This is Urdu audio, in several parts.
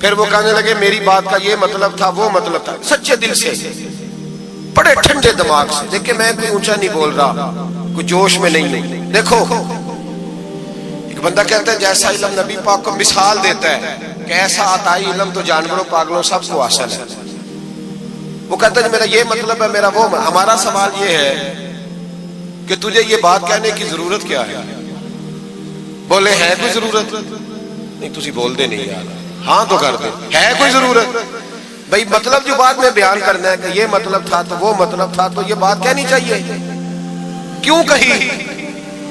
پھر وہ کہنے لگے میری بات کا یہ مطلب تھا وہ مطلب تھا، سچے دل سے بڑے ٹھنڈے دماغ سے. دیکھیں میں کوئی اونچا نہیں بول رہا، کوئی جوش میں نہیں. دیکھو ایک بندہ کہتا ہے جیسا علم نبی پاک کو مثال دیتا ہے کہ ایسا عطائی علم تو جانوروں پاگلوں سب کو حاصل ہے. وہ کہتا ہے میرا یہ مطلب ہے میرا وہ. ہمارا سوال یہ ہے کہ تجھے یہ بات کہنے کی ضرورت کیا ہے؟ بولے ہے کوئی ضرورت؟ نہیں تسی بول دے نہیں یار، ہاں تو کر دے. ہے کوئی ضرورت؟ بھئی مطلب جو بات میں بیان کرنا ہے کہ یہ مطلب تھا تو وہ مطلب تھا تو یہ بات کہنی چاہیے. کیوں کہی؟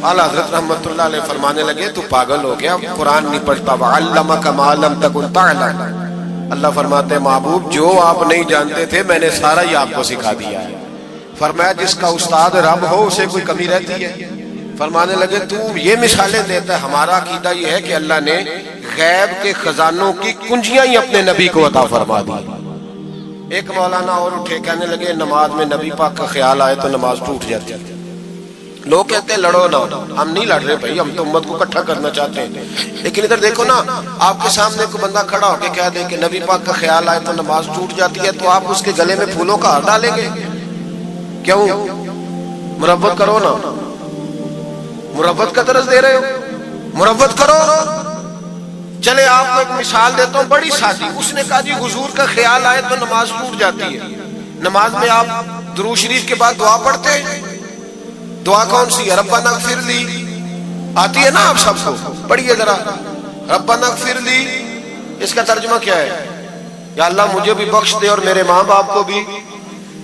اعلیٰ حضرت رحمت اللہ علیہ فرمانے لگے تو پاگل ہو گیا، قرآن نہیں پڑھتا. وَعَلَّمَكَ مَا لَمْ تَكُنْ تَعْلَمْ. اللہ فرماتے ہیں محبوب جو آپ نہیں جانتے تھے میں نے سارا ہی آپ کو سکھا دیا ہے. فرمایا جس کا استاد رب ہو اسے کوئی کمی رہتی ہے؟ فرمانے لگے تو یہ مثالیں دیتا ہے. ہمارا عقیدہ یہ ہے کہ اللہ نے غیب کے خزانوں کی کنجیاں ہی اپنے نبی کو عطا فرما دی. ایک مولانا اور اٹھے کہنے لگے نماز میں نبی پاک کا خیال آئے تو نماز ٹوٹ جاتی ہے. لوگ کہتے ہیں لڑو نہ. ہم نہیں لڑ رہے بھائی، ہم تو امت کو اکٹھا کرنا چاہتے ہیں. لیکن ادھر دیکھو نا، آپ کے سامنے کوئی بندہ کھڑا ہو کے کہہ دے کہ نبی پاک کا خیال آئے تو نماز ٹوٹ جاتی ہے، تو آپ اس کے گلے میں پھولوں کا ہار ڈالیں گے؟ کیوں؟ مربت کرو نا. مربت کا درس دے رہے ہو، مربت کرو. چلے آپ کو ایک مثال دیتا ہوں بڑی سادی. اس نے کہا جی حضور کا خیال آئے تو نماز ٹوٹ جاتی ہے. نماز میں آپ درود شریف کے بعد دعا پڑھتے ہیں. دعا کون سی ہے؟ ربنا اغفر لی. آتی ہے نا آپ سب کو؟ پڑھیے ذرا ربنا اغفر لی. اس کا ترجمہ کیا ہے؟ یا اللہ مجھے بھی بخش دے اور میرے ماں باپ کو بھی.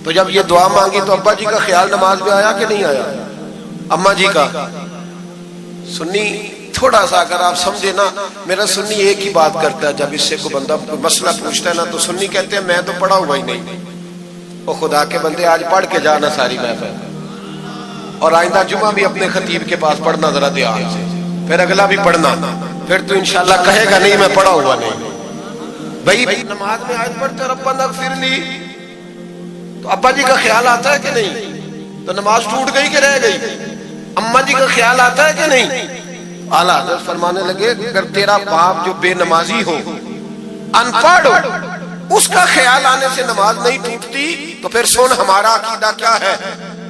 تو جب یہ دعا مانگی تو ابا جی کا خیال نماز میں آیا کہ نہیں آیا؟ اماں جی کا؟ سنی تھوڑا سا اگر آپ سمجھے نا، میرا سنی ایک ہی بات کرتا ہے. جب اس سے کوئی بندہ کوئی مسئلہ پوچھتا ہے نا تو سنی کہتے ہیں میں تو پڑھا ہوا ہی نہیں. وہ خدا کے بندے آج پڑھ کے جانا ساری محفل، اور آئندہ جمعہ بھی اپنے خطیب کے پاس پڑھنا ذرا دھیان سے، پھر اگلا بھی پڑھنا. پھر تو انشاءاللہ کہے گا نہیں میں پڑھا ہوا نہیں. بھائی نماز میں آیت پڑھتے ربنا اغفر لی تو ابا جی کا خیال آتا ہے کہ نہیں؟ تو نماز ٹوٹ گئی کہ رہ گئی؟ اماں جی کا خیال آتا ہے کہ نہیں؟ اعلیٰ حضرت فرمانے لگے اگر تیرا باپ جو بے نمازی ہو، ان پڑھ ہو، اس کا خیال آنے سے نماز نہیں ٹوٹتی تو پھر سن ہمارا عقیدہ کیا ہے.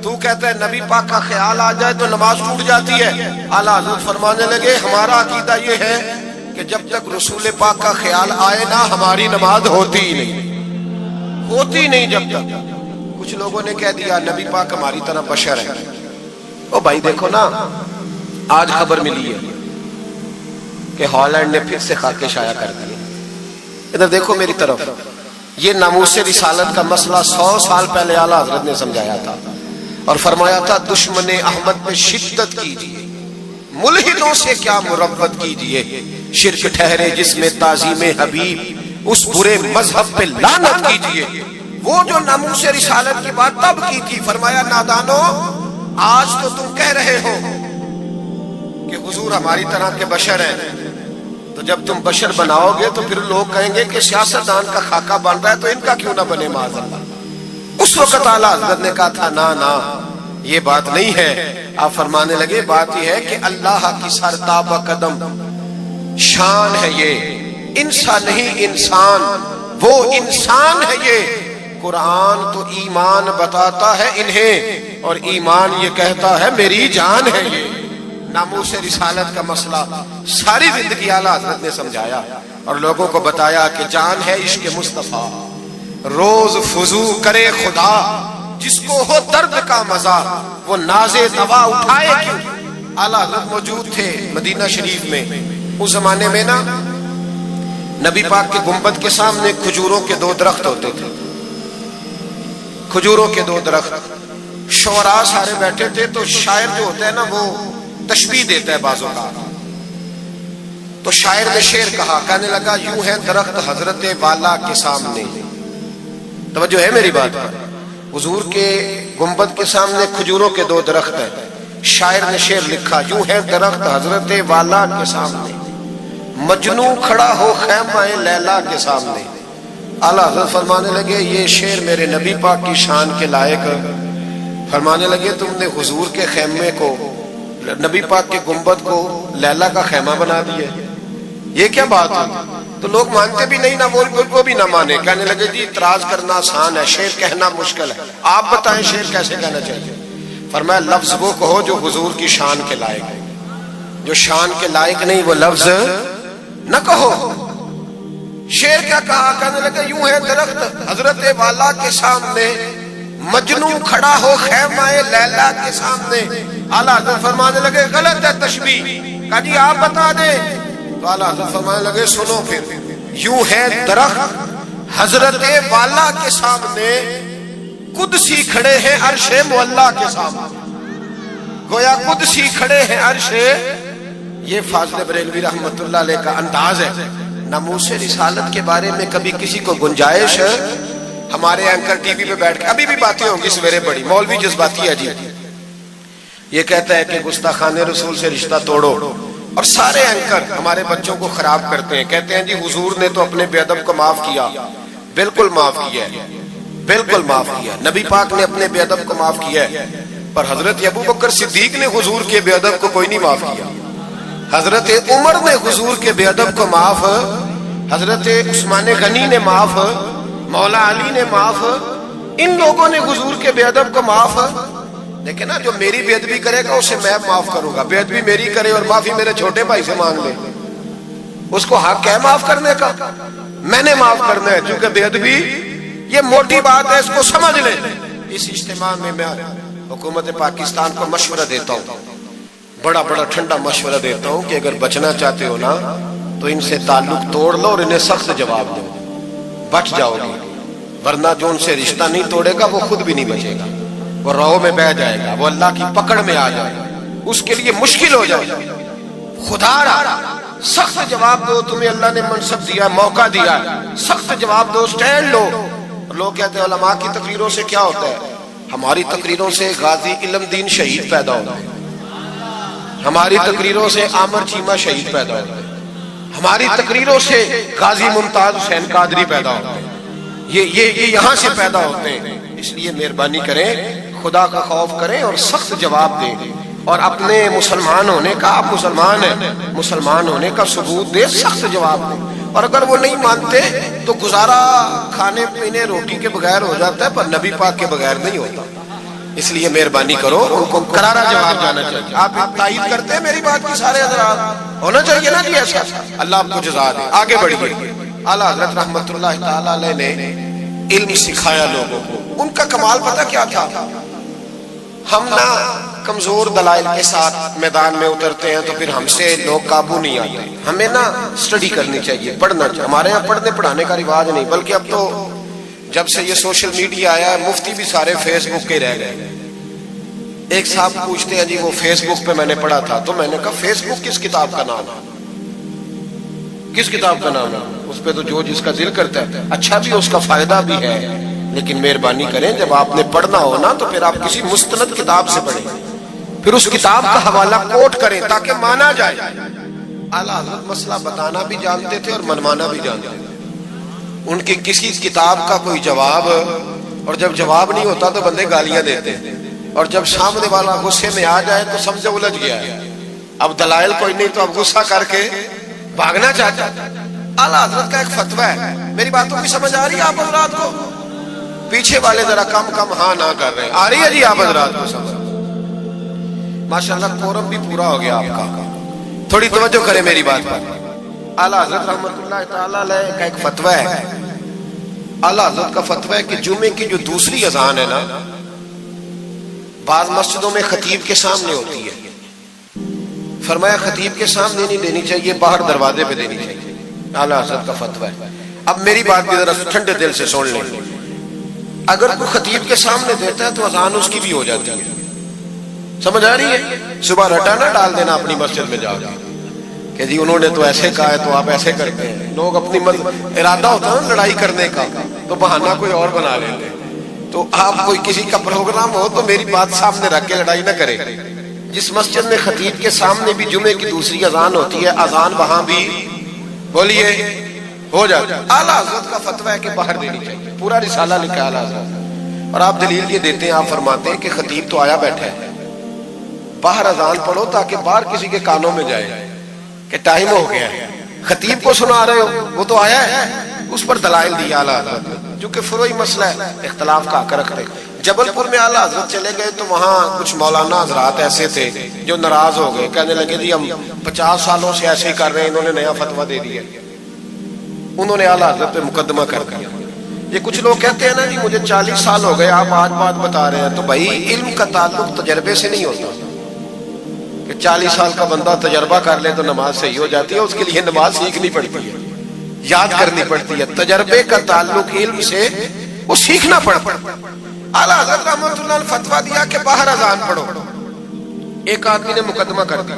تو کہتا ہے نبی پاک کا خیال آ جائے تو نماز ٹوٹ جاتی ہے. اعلیٰ حضرت فرمانے لگے ہمارا عقیدہ یہ ہے کہ جب تک رسول پاک کا خیال آئے نا ہماری نماز ہوتی ہی نہیں، ہوتی نہیں جب تک. کچھ لوگوں نے کہہ دیا نبی پاک ہماری طرح بشر ہے. او بھائی دیکھو نا، آج خبر ملی ہے کہ ہالینڈ نے پھر سے خاکے شائع کر دی. ادھر دیکھو میری طرف. یہ ناموس رسالت کا مسئلہ 100 سال پہلے اعلیٰ حضرت نے سمجھایا تھا اور فرمایا تھا دشمن احمد پہ شدت کیجیے، ملحدوں سے کیا مربت کیجیے. شرک ٹھہرے جس میں تعظیم حبیب، اس برے مذہب پہ لعنت کیجیے. وہ جو ناموس رسالت کی بات تب کی تھی، فرمایا نادانو آج تو تم کہہ رہے ہو کہ حضور ہماری طرح کے بشر ہیں، تو جب تم بشر بناؤ گے تو پھر لوگ کہیں گے کہ سیاستدان کا خاکہ بن رہا ہے تو ان کا کیوں نہ بنے معاذ اللہ. اس وقت اعلیٰ حضرت نے کہا تھا نا یہ بات نہیں ہے. آپ فرمانے لگے بات یہ ہے کہ اللہ کی سرتابہ قدم شان ہے، یہ انسان نہیں انسان، وہ انسان ہے. یہ قرآن تو ایمان بتاتا ہے انہیں اور ایمان یہ کہتا ہے میری جان ہے. یہ ناموس رسالت کا مسئلہ ساری زندگی اعلیٰ حضرت نے سمجھایا اور لوگوں کو بتایا کہ جان ہے عشق مصطفیٰ. روز فضو کرے خدا جس کو ہو درد کا مزہ، وہ ناز نوا اٹھائے کیوں. اعلیٰ حضرت موجود تھے مدینہ شریف میں. اس زمانے میں نا نبی پاک کے گنبد کے سامنے کھجوروں کے 2 درخت ہوتے تھے. کھجوروں کے 2 درخت. شعراء سارے بیٹھے تھے تو شاعر جو ہوتا ہے نا وہ تشبیہ دیتا ہے بعض اوقات. تو شاعر نے شعر کہا، کہنے لگا یوں ہے درخت حضرت والا کے سامنے. توجہ ہے میری بات پر. حضور کے گنبد کے سامنے کھجوروں کے 2 درخت ہیں. شاعر نے شعر لکھا یوں ہے درخت حضرت والا کے سامنے، مجنو کھڑا ہو خیمہ لیلا کے سامنے. اعلیٰ حضرت فرمانے لگے یہ شعر میرے نبی پاک کی شان کے لائق. فرمانے لگے تم نے حضور کے خیمے کو نبی پاک کے گنبد کو لیلا کا خیمہ بنا دیا. یہ کیا بات ہے؟ تو لوگ مانتے بھی نہیں نہ وہ بھی نہ مانے. کہنے لگے جی اعتراض کرنا آسان ہے، شعر کہنا مشکل ہے، آپ بتائیں شعر کیسے کہنا چاہیے. فرمایا لفظ وہ کہو جو حضور کی شان کے لائق ہے، جو شان کے لائق نہیں وہ لفظ نہ کہو. شعر کیا کہا؟ کہنے لگے یوں ہے درخت حضرت والا کے سامنے، مجنو کھڑا ہو خیمہ لیلا کے سامنے. اعلیٰ حضرت فرمانے لگے غلط ہے تشبیہ. کہا جی آپ بتا دیں. تو اعلیٰ حضرت فرمانے لگے سنو پھر، یوں ہے درخت حضرت والا کے سامنے، قدسی کھڑے ہیں عرش معلا کے سامنے. گویا قدسی کھڑے ہیں عرش. یہ فاضل بریلوی رحمت اللہ علیہ کا انداز ہے. ناموس رسالت کے بارے میں کبھی کسی کو گنجائش ہے، ہمارے اینکر ٹی وی پہ بیٹھ کے ابھی بھی باتیں ہوں گی سویرے بڑی، مولوی جذباتی ہے جی، یہ کہتا ہے کہ گستاخان رسول سے رشتہ توڑو، اور سارے اینکر ہمارے بچوں کو خراب کرتے ہیں. کہتے ہیں جی حضور نے تو اپنے بے ادب کو معاف کیا. بالکل معاف کیا ہے، بالکل معاف کیا. نبی پاک نے اپنے بے ادب کو معاف کیا ہے، پر حضرت ابو بکر صدیق نے حضور کے بے ادب کو کوئی نہیں معاف کیا. حضرت عمر نے حضور کے بے ادب کو معاف، حضرت عثمان غنی نے معاف، مولا علی نے معاف. ان لوگوں نے حضور کے بے ادب کو معاف. لیکن نا جو میری بے ادبی کرے گا اسے میں معاف کروں گا. بے ادبی میری کرے اور معافی میرے چھوٹے بھائی سے مانگ لے، اس کو حق ہے معاف کرنے کا. میں نے معاف کرنا ہے، چونکہ بے ادبی یہ موٹی بات ہے، اس کو سمجھ لیں. اس اجتماع میں میں حکومت پاکستان کو مشورہ دیتا ہوں، بڑا بڑا ٹھنڈا مشورہ دیتا ہوں کہ اگر بچنا چاہتے ہو نا تو ان سے تعلق توڑ لو اور انہیں سخت جواب دو، بچ جاؤ گے. ورنہ جو ان سے رشتہ نہیں توڑے گا وہ خود بھی نہیں بچے گا، وہ رو میں بہ جائے گا، وہ اللہ کی پکڑ میں آ جائے گا، اس کے لیے مشکل ہو جائے گا. خدا را سخت جواب دو. تمہیں اللہ نے منصب دیا، موقع دیا، سخت جواب دو، سٹینڈ لو. لوگ کہتے ہیں علماء کی تقریروں سے کیا ہوتا ہے؟ ہماری تقریروں سے غازی علم دین شہید پیدا ہوتا ہے، ہماری تقریروں سے عامر چیمہ شہید پیدا ہوتا ہے، ہماری تقریروں سے غازی ممتاز حسین قادری پیدا ہوتے ہیں. یہ یہاں سے پیدا ہوتے ہیں. اس لیے مہربانی کریں، خدا کا خوف کریں اور سخت جواب دیں، اور اپنے مسلمان ہونے کا، آپ مسلمان ہیں، مسلمان ہونے کا ثبوت دیں، سخت جواب دیں. اور اگر وہ نہیں مانتے تو گزارا کھانے پینے روٹی کے بغیر ہو جاتا ہے، پر نبی پاک کے بغیر نہیں ہوتا. اس لیے مہربانی کرو، ان کو کرارا جواب جانا چاہیے. آپ تائید کرتے ہیں میری بات کی سارے حضرات؟ ہونا چاہیے نا جی ایسا. اللہ آپ کو جزا دے. آگے بڑھیے. اعلیٰ حضرت رحمت اللہ تعالی علیہ نے علم سکھایا لوگوں کو. ان کا کمال پتہ کیا تھا؟ ہم نہ کمزور دلائل کے ساتھ میدان میں اترتے ہیں تو پھر ہم سے لوگ قابو نہیں آتے. ہمیں نا اسٹڈی کرنی چاہیے، پڑھنا چاہیے. ہمارے یہاں پڑھنے پڑھانے کا رواج نہیں، بلکہ اب تو جب سے یہ سوشل میڈیا آیا ہے مفتی بھی سارے فیس بک کے رہ گئے. ایک صاحب پوچھتے ہیں جی وہ فیس بک پہ میں نے پڑھا تھا، تو میں نے کہا فیس بک کس کتاب کا نام ہے؟ کس کتاب کا نام ہے؟ اس پہ تو جو جس کا دل کرتا ہے. اچھا بھی، اس کا فائدہ بھی ہے، لیکن مہربانی کریں جب آپ نے پڑھنا ہو نا تو پھر آپ کسی مستند کتاب سے پڑھیں، پھر اس کتاب کا حوالہ کوٹ کریں تاکہ مانا جائے. اعلیٰ حضرت مسئلہ بتانا بھی جانتے تھے اور منوانا بھی جانتے تھے. ان کی کسی کتاب کا کوئی جواب، اور جب جواب نہیں ہوتا تو بندے گالیاں دیتے ہیں، اور جب سامنے والا غصے میں آ جائے تو سمجھے الجھ گیا ہے، اب دلائل کوئی نہیں تو اب غصہ کر کے بھاگنا چاہتا ہے. اعلیٰ حضرت کا ایک فتویٰ ہے. میری باتوں کی سمجھ آ رہی ہے آپ حضرات کو؟ پیچھے والے ذرا کم کم ہاں نہ کر رہے ہیں. آ رہی ہے جی آپ حضرات کو سمجھ؟ ماشاءاللہ کورم بھی پورا ہو گیا آپ کا. تھوڑی توجہ کریں میری بات پر. اعلیٰ حضرت رحمت اللہ تعالی علیہ کا ایک فتویٰ ہے. اعلیٰ حضرت کا فتویٰ ہے کہ جمعے کی جو دوسری اذان ہے نا، بعض مسجدوں میں خطیب کے سامنے ہوتی ہے. فرمایا خطیب کے سامنے نہیں دینی چاہیے، باہر دروازے پہ دینی چاہیے. اعلیٰ حضرت کا فتویٰ ہے. اب میری بات بھی ذرا ٹھنڈے دل سے سن لیں. اگر کوئی خطیب کے سامنے دیتا ہے تو اذان اس کی بھی ہو جاتی ہے. سمجھ آ رہی ہے؟ صبح رٹا نہ ڈال دینا اپنی مسجد میں جا کہ جی انہوں نے تو ایسے کہا ہے تو آپ ایسے کرتے ہیں. لوگ اپنی ارادہ ہوتا ہے نا لڑائی کرنے کا تو بہانہ کوئی اور بنا لیتے. تو آپ کوئی کسی کا پروگرام ہو تو میری بات سامنے رکھ کے لڑائی نہ کرے. جس مسجد میں خطیب کے سامنے بھی جمعے کی دوسری اذان ہوتی ہے، اذان وہاں بھی بولیے ہو جاتا ہے. اعلیٰ حضرت کا فتویٰ ہے کہ باہر دینی چاہیے. پورا رسالہ لکھا ہے اعلیٰ حضرت، اور آپ دلیل یہ دیتے ہیں، آپ فرماتے ہیں کہ خطیب تو آیا بیٹھا ہے، باہر اذان پڑھو تاکہ باہر کسی کے کانوں میں جائے کہ ٹائم ہو گیا ہے. خطیب کو سنا رہے ہو، وہ تو آیا ہے، اس پر دلائل دیا اعلیٰ حضرت نے، چونکہ فروعی مسئلہ ہے، اختلاف کا حق رکھتے. جبل پور میں اعلیٰ حضرت چلے گئے تو وہاں کچھ مولانا حضرات ایسے تھے جو ناراض ہو گئے، کہنے لگے جی ہم 50 سالوں سے ایسے ہی کر رہے ہیں، انہوں نے نیا فتویٰ دے دیا. انہوں نے اعلیٰ حضرت پہ مقدمہ کر دیا. یہ کچھ لوگ کہتے ہیں نا جی مجھے 40 سال ہو گئے آپ آج بات بتا رہے ہیں، تو بھائی علم کا تعلق تجربے سے نہیں ہوتا کہ 40 سال کا بندہ تجربہ کر لے تو نماز صحیح ہو جاتی ہے. اس کے لیے نماز سیکھنی پڑتی ہے، یاد کرنی پڑتی ہے. تجربے کا تعلق علم سے وہ سیکھنا پڑتا ہے. اعلیٰ حضرت رحمۃ اللہ نے فتویٰ دیا کہ باہر اذان پڑھو. ایک آدمی نے مقدمہ کر دیا،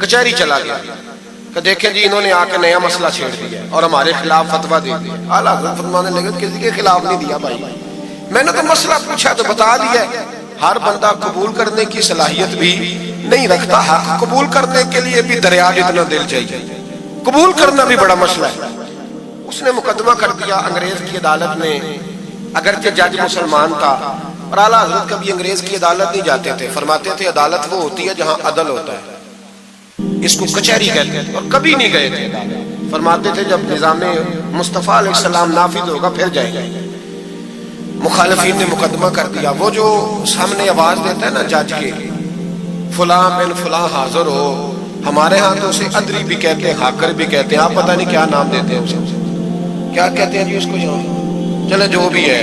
کچہری چلا گیا کہ دیکھیں جی انہوں نے آ کے نیا مسئلہ چھیڑ دیا اور ہمارے خلاف فتویٰ دے دیا. اعلیٰ حضرت فرمانے لگے کسی کے خلاف نہیں دیا بھائی، میں نے تو مسئلہ پوچھا تو بتا دیا. ہر بندہ قبول کرنے کی صلاحیت بھی نہیں رکھتا، حق قبول کرنے کے لیے بھی دریا جتنا دل چاہیے، قبول کرنا بھی بڑا مسئلہ ہے. اس نے مقدمہ کر دیا انگریز کی عدالت نے، اگرچہ جج مسلمان تھا. اور اعلیٰ حضرت کبھی انگریز کی عدالت نہیں جاتے تھے، فرماتے تھے عدالت وہ ہوتی ہے جہاں عدل ہوتا ہے، اس کو کچہری کہتے تھے. اور کبھی نہیں گئے تھے عدالت، فرماتے تھے جب نظام مصطفیٰ علیہ السلام نافذ ہوگا پھر جائیں گے. مخالفین نے مقدمہ کر دیا. وہ جو سامنے آواز دیتا ہے نا جج کے، فلاں بن فلاں حاضر ہو، ہمارے ہاں تو اسے ادری بھی کہتے ہیں، حاکر بھی کہتے ہیں، آپ پتہ نہیں کیا نام دیتے ہیں اسے، کیا کہتے ہیں جی اس کو، چلے جو بھی ہے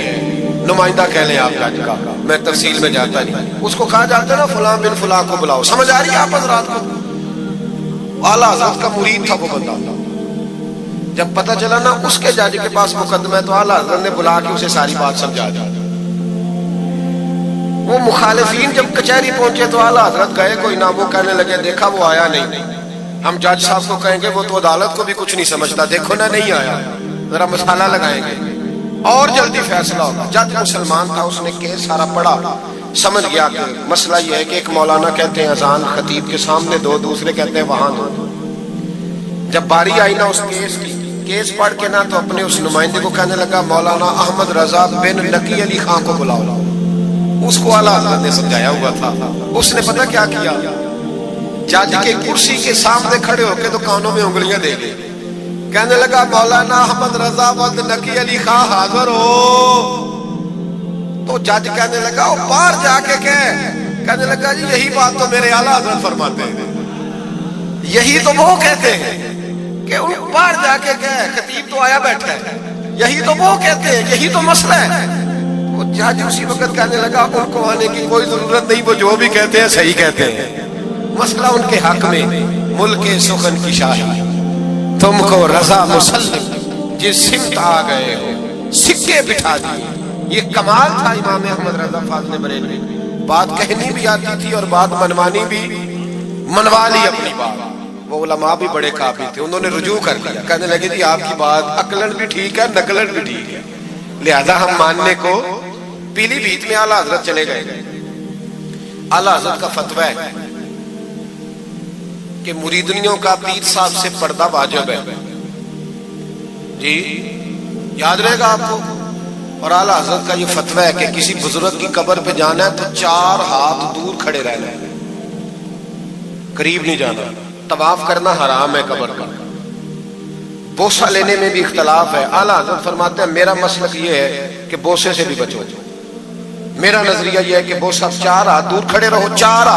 نمائندہ کہہ لیں آپ جج کا، میں تفصیل میں جاتا نہیں. اس کو کہا جاتا ہے نا فلاں بن فلاں کو بلاؤ. سمجھ آ رہی ہے آپ حضرات کو؟ اعلیٰ حضرت کا مرید تھا وہ بندہ. جب پتہ چلا نا اس کے جج کے پاس مقدمہ ہے تو اعلیٰ حضرت نے بلا کے اسے ساری بات سمجھا دی. وہ مخالفین جب کچہری پہنچے تو اعلیٰ حضرت گئے کوئی نہ، وہ کہنے لگے دیکھا وہ آیا نہیں، ہم جج صاحب کو کہیں گے وہ تو عدالت کو بھی کچھ نہیں سمجھتا، دیکھو نہ نہیں آیا، ذرا مسالہ لگائیں گے اور جلدی فیصلہ ہوگا. جج مسلمان تھا، اس نے کیس سارا پڑھا، سمجھ گیا کہ مسئلہ یہ ہے کہ ایک مولانا کہتے ہیں اذان خطیب کے سامنے دو، دوسرے کہتے ہیں وہاں دو. جب باری آئی نا اس کیس کی، کیس پڑھ کے نا تو اپنے اس نمائندے کو کہنے لگا مولانا احمد رضا بن لکی علی خان کو بلاؤ. اس کو اعلیٰ حضرت نے سمجھایا ہوا تھا. اس نے پتہ کیا کیا، جج کے کرسی کے سامنے کھڑے ہو کے تو کانوں میں انگلیاں دے دی، کہنے لگا مولانا احمد رضا بن لکی علی خان حاضر ہو. تو جج کہنے لگا وہ باہر جا کے کہنے لگا جی یہی بات تو میرے اعلیٰ حضرت فرماتے ہیں، یہی تو وہ کہتے ہیں کہ ان باہر جا کے خطیب تو آیا بیٹھا ہے، یہی تو وہ کہتے ہیں، یہی تو مسئلہ ہے. وہ جج اسی وقت کہنے لگا ان کو آنے کی کوئی ضرورت نہیں، وہ جو بھی کہتے ہیں صحیح کہتے ہیں، مسئلہ ان کے حق میں. ملک سخن کی شاہی تم کو رضا مسلم جس سمت آ گئے ہو سکے بٹھا دیے. یہ کمال تھا امام احمد رضا فاضل بریلوی. بات کہنی بھی آتی تھی اور بات منوانی بھی، منوا لی اپنی بات. وہ علماء بھی بڑے قابل تھے، انہوں نے رجوع کر دیا، کہنے لگے جی آپ کی بات عقلن بھی ٹھیک ہے نقلن بھی ٹھیک ہے، لہذا ہم ماننے کو. پیلی بھیت میں اعلیٰ حضرت چلے گئے. اعلیٰ حضرت کا فتویٰ ہے کہ مریدنیوں کا پیر صاحب سے پردہ واجب ہے. جی یاد رہے گا آپ کو. اور اعلیٰ حضرت کا یہ فتویٰ ہے کہ کسی بزرگ کی قبر پہ جانا ہے تو 4 ہاتھ دور کھڑے رہنا ہے، قریب نہیں جانا. طواف کرنا حرام ہے قبر کا. بوسہ لینے میں بھی اختلاف ہے. اعلیٰ حضرت فرماتے ہیں میرا مسلک یہ ہے کہ بوسے سے بھی بچو. میرا نظریہ یہ ہے کہ بوسہ 4 ہاتھ دور کھڑے رہو. 4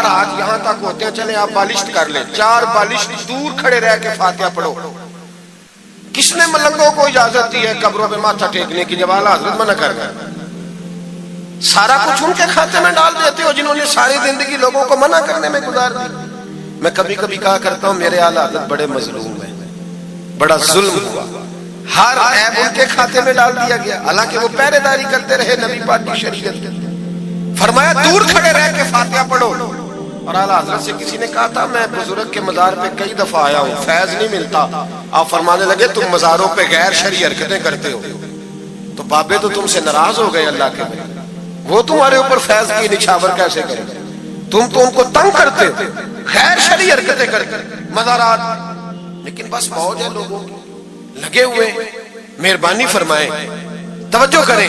ہاتھ یہاں تک ہوتے ہیں، چلیں آپ بالشت کر لیں، 4 بالشت دور کھڑے رہ کے فاتحہ پڑھو. کس نے ملنگوں کو اجازت دی ہے قبروں پہ ماتھا ٹیکنے کی جب اعلیٰ حضرت منع کر گئے؟ سارا کچھ ان کے کھاتے میں ڈال دیتے ہو جنہوں نے ساری زندگی لوگوں کو منع کرنے میں گزار دی. میں کبھی کبھی کہا کرتا ہوں میرے اعلیٰ حضرت بڑے مظلوم ہیں، بڑا ظلم ہوا، ہر عیب ان کے کھاتے میں ڈال دیا گیا، حالانکہ وہ پہرے داری کرتے رہے نبی پاک کی شریعت. فرمایا دور کھڑے رہ کے فاتحہ پڑھو. اور اعلیٰ حضرت سے کسی نے کہا تھا میں بزرگ کے مزار پہ کئی دفعہ آیا ہوں، فیض نہیں ملتا. آپ فرمانے لگے تم مزاروں پہ غیر شرعی حرکتیں کرتے ہو. تو بابے تو تم سے ناراض ہو گئے اللہ کے بھائی، وہ تمہارے اوپر فیض کی نچھاور کیسے کریں؟ تم تو ان کو تنگ کرتے ہو، غیر شرعی حرکتیں کرتے مزارات. لیکن بس موج ہے لوگوں کی، لگے ہوئے. مہربانی فرمائیں توجہ کریں.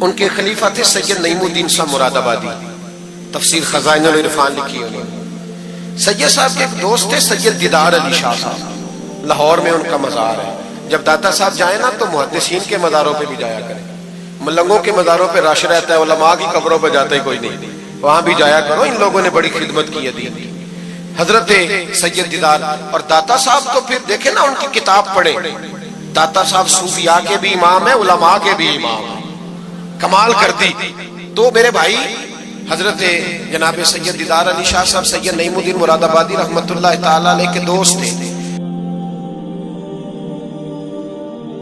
ان کے خلیفہ تھے سید نعیم الدین صاحب مراد آبادی، تفسیر خزائن العرفان لکھی انہوں نے۔ سید صاحب کے ایک دوست تھے سید دیدار علی شاہ صاحب، لاہور میں ان کا مزار ہے۔ جب داتا صاحب جائیں نا تو محدثین کے مزاروں پہ بھی جایا کریں، ملنگوں کے مزاروں پہ رش رہتا ہے، علماء کی قبروں پہ جاتا ہی کوئی نہیں، وہاں بھی جایا کرو، ان لوگوں نے بڑی خدمت کی ہے دین کی۔ حضرت سید دیدار اور داتا صاحب تو پھر دیکھیں نا ان کی کتاب پڑھیں، داتا صاحب صوفیاء کے بھی امام ہیں، علماء کے بھی امام ہیں، کمال کر دی۔ تو میرے بھائی حضرت جناب سید دیدار علی شاہ صاحب سید نعیم الدین مراد آبادی رحمت اللہ تعالی علیہ کے دوست تھے،